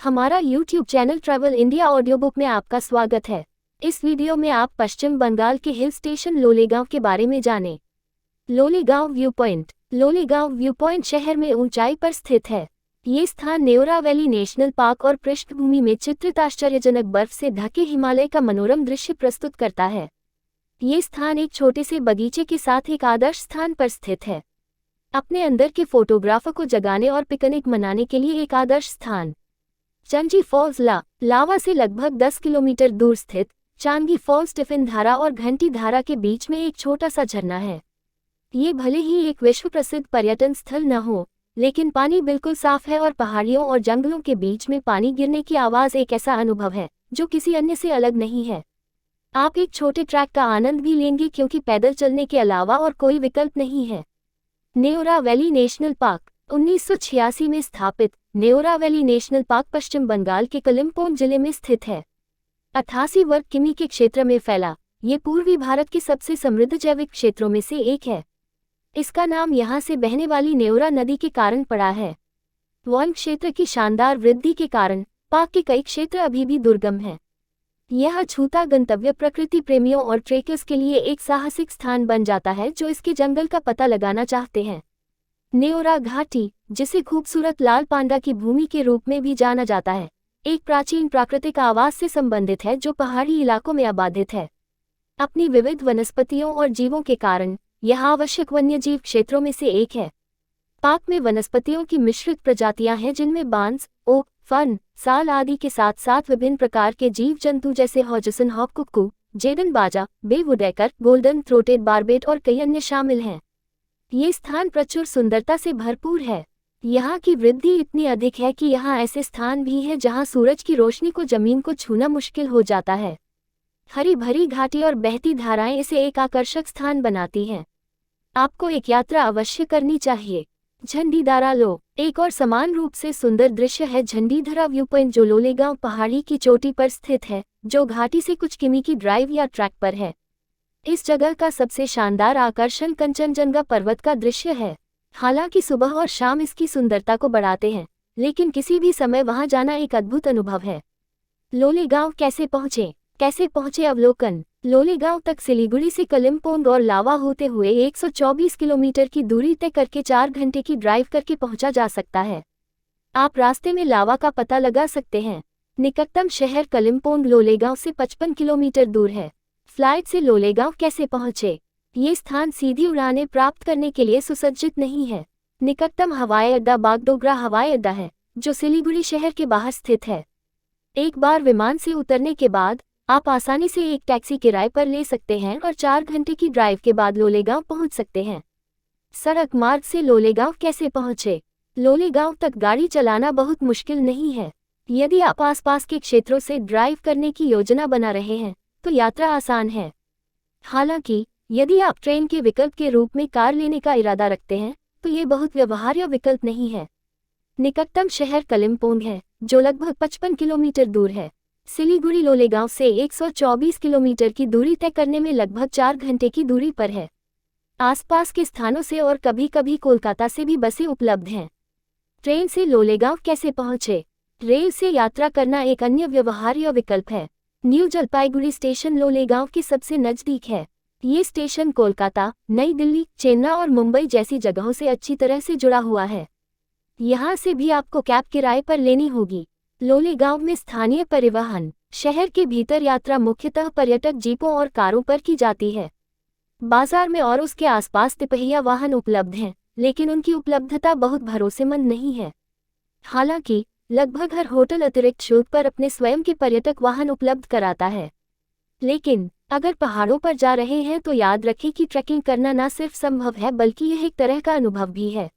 हमारा YouTube channel travel India audio book में आपका स्वागत है। इस वीडियो में आप पश्चिम बंगाल के हिल स्टेशन लोलेगांव के बारे में जानें। लोलेगांव व्यू पॉइंट। लोलेगांव व्यू पॉइंट शहर में ऊंचाई पर स्थित है। ये स्थान नेओरा वैली नेशनल पार्क और पृष्ठभूमि में चित्रित आश्चर्यजनक बर्फ से ढके हिमालय का मनोरम दृश्य प्रस्तुत करता है। ये स्थान एक छोटे से बगीचे के साथ एक आदर्श स्थान पर स्थित है। अपने अंदर के फोटोग्राफर को जगाने और पिकनिक मनाने के लिए एक आदर्श स्थान। चंजी फॉल्स लावा से लगभग 10 किलोमीटर दूर स्थित चांगी फॉल्स टिफिन धारा और घंटी धारा के बीच में एक छोटा सा झरना है। ये भले ही एक विश्व प्रसिद्ध पर्यटन स्थल न हो, लेकिन पानी बिल्कुल साफ है और पहाड़ियों और जंगलों के बीच में पानी गिरने की आवाज़ एक ऐसा अनुभव है जो किसी अन्य से अलग नहीं है। आप एक छोटे ट्रैक का आनंद भी लेंगे क्योंकि पैदल चलने के अलावा और कोई विकल्प नहीं है। Neora valley national park. 1986 में स्थापित नेओरा वैली नेशनल पार्क पश्चिम बंगाल के कलिम्पोंग जिले में स्थित है। 88 वर्ग किमी के क्षेत्र में फैला ये पूर्वी भारत के सबसे समृद्ध जैविक क्षेत्रों में से एक है। इसका नाम यहाँ से बहने वाली नेओरा नदी के कारण पड़ा है। वन क्षेत्र की शानदार वृद्धि के कारण पार्क के कई क्षेत्र अभी भी दुर्गम हैं। यह अछूता गंतव्य प्रकृति प्रेमियों और ट्रेकर्स के लिए एक साहसिक स्थान बन जाता है जो इसके जंगल का पता लगाना चाहते हैं। नेओरा घाटी, जिसे खूबसूरत लाल पांडा की भूमि के रूप में भी जाना जाता है, एक प्राचीन प्राकृतिक आवास से संबंधित है जो पहाड़ी इलाकों में आबादित है। अपनी विविध वनस्पतियों और जीवों के कारण यह आवश्यक वन्यजीव क्षेत्रों में से एक है। पार्क में वनस्पतियों की मिश्रित प्रजातियां हैं जिनमें बांस, ओक, फर्न, साल आदि के साथ साथ विभिन्न प्रकार के जीव जंतु जैसे हॉजसन हॉक कुक्कू, जेडन बाजा, बे वुडपेकर, गोल्डन थ्रोटेड बार्बेट और कई अन्य शामिल हैं। ये स्थान प्रचुर सुंदरता से भरपूर है। यहाँ की वृद्धि इतनी अधिक है कि यहाँ ऐसे स्थान भी हैं जहाँ सूरज की रोशनी को जमीन को छूना मुश्किल हो जाता है। हरी भरी घाटी और बहती धाराएं इसे एक आकर्षक स्थान बनाती हैं। आपको एक यात्रा अवश्य करनी चाहिए। झंडीधारा लो। एक और समान रूप से सुंदर दृश्य है झंडीधारा व्यू पॉइंट जो लोलेगांव पहाड़ी की चोटी पर स्थित है, जो घाटी से कुछ किमी की ड्राइव या ट्रैक पर है। इस जगह का सबसे शानदार आकर्षण कंचनजंगा पर्वत का दृश्य है। हालांकि सुबह और शाम इसकी सुंदरता को बढ़ाते हैं, लेकिन किसी भी समय वहां जाना एक अद्भुत अनुभव है। लोलेगांव कैसे पहुंचे अवलोकन। लोलेगांव तक सिलीगुड़ी से कलिम्पोंग और लावा होते हुए 124 किलोमीटर की दूरी तय करके 4 घंटे की ड्राइव करके पहुंचा जा सकता है। आप रास्ते में लावा का पता लगा सकते हैं। निकटतम शहर कलिम्पोंग लोलेगांव से 55 किलोमीटर दूर है। फ्लाइट से लोलेगांव कैसे पहुंचे। ये स्थान सीधी उड़ानें प्राप्त करने के लिए सुसज्जित नहीं है। निकटतम हवाई अड्डा बागडोगरा हवाई अड्डा है, जो सिलीगुड़ी शहर के बाहर स्थित है। एक बार विमान से उतरने के बाद आप आसानी से एक टैक्सी किराए पर ले सकते हैं और 4 घंटे की ड्राइव के बाद लोलेगांव पहुंच सकते हैं। सड़क मार्ग से लोलेगांव कैसे पहुंचे। लोलेगांव तक गाड़ी चलाना बहुत मुश्किल नहीं है। यदि आप आसपास के क्षेत्रों से ड्राइव करने की योजना बना रहे हैं तो यात्रा आसान है। हालांकि यदि आप ट्रेन के विकल्प के रूप में कार लेने का इरादा रखते हैं तो ये बहुत व्यवहार्य विकल्प नहीं है। निकटतम शहर कलिम्पोंग है, जो लगभग 55 किलोमीटर दूर है। सिलीगुड़ी लोलेगांव से 124 किलोमीटर की दूरी तय करने में लगभग 4 घंटे की दूरी पर है। आसपास के स्थानों से और कभी कभी कोलकाता से भी बसें उपलब्ध हैं। ट्रेन से लोलेगांव कैसे पहुंचे। रेल से यात्रा करना एक अन्य व्यवहार्य विकल्प है। न्यू जलपाईगुड़ी स्टेशन लोलेगांव के सबसे नज़दीक है। ये स्टेशन कोलकाता, नई दिल्ली, चेन्नई और मुंबई जैसी जगहों से अच्छी तरह से जुड़ा हुआ है। यहाँ से भी आपको कैब किराए पर लेनी होगी। लोलेगांव में स्थानीय परिवहन। शहर के भीतर यात्रा मुख्यतः पर्यटक जीपों और कारों पर की जाती है। बाजार में और उसके आसपास तिपहिया वाहन उपलब्ध हैं, लेकिन उनकी उपलब्धता बहुत भरोसेमंद नहीं है। हालांकि लगभग हर होटल अतिरिक्त शुल्क पर अपने स्वयं के पर्यटक वाहन उपलब्ध कराता है। लेकिन अगर पहाड़ों पर जा रहे हैं तो याद रखें कि ट्रैकिंग करना न सिर्फ संभव है बल्कि यह एक तरह का अनुभव भी है।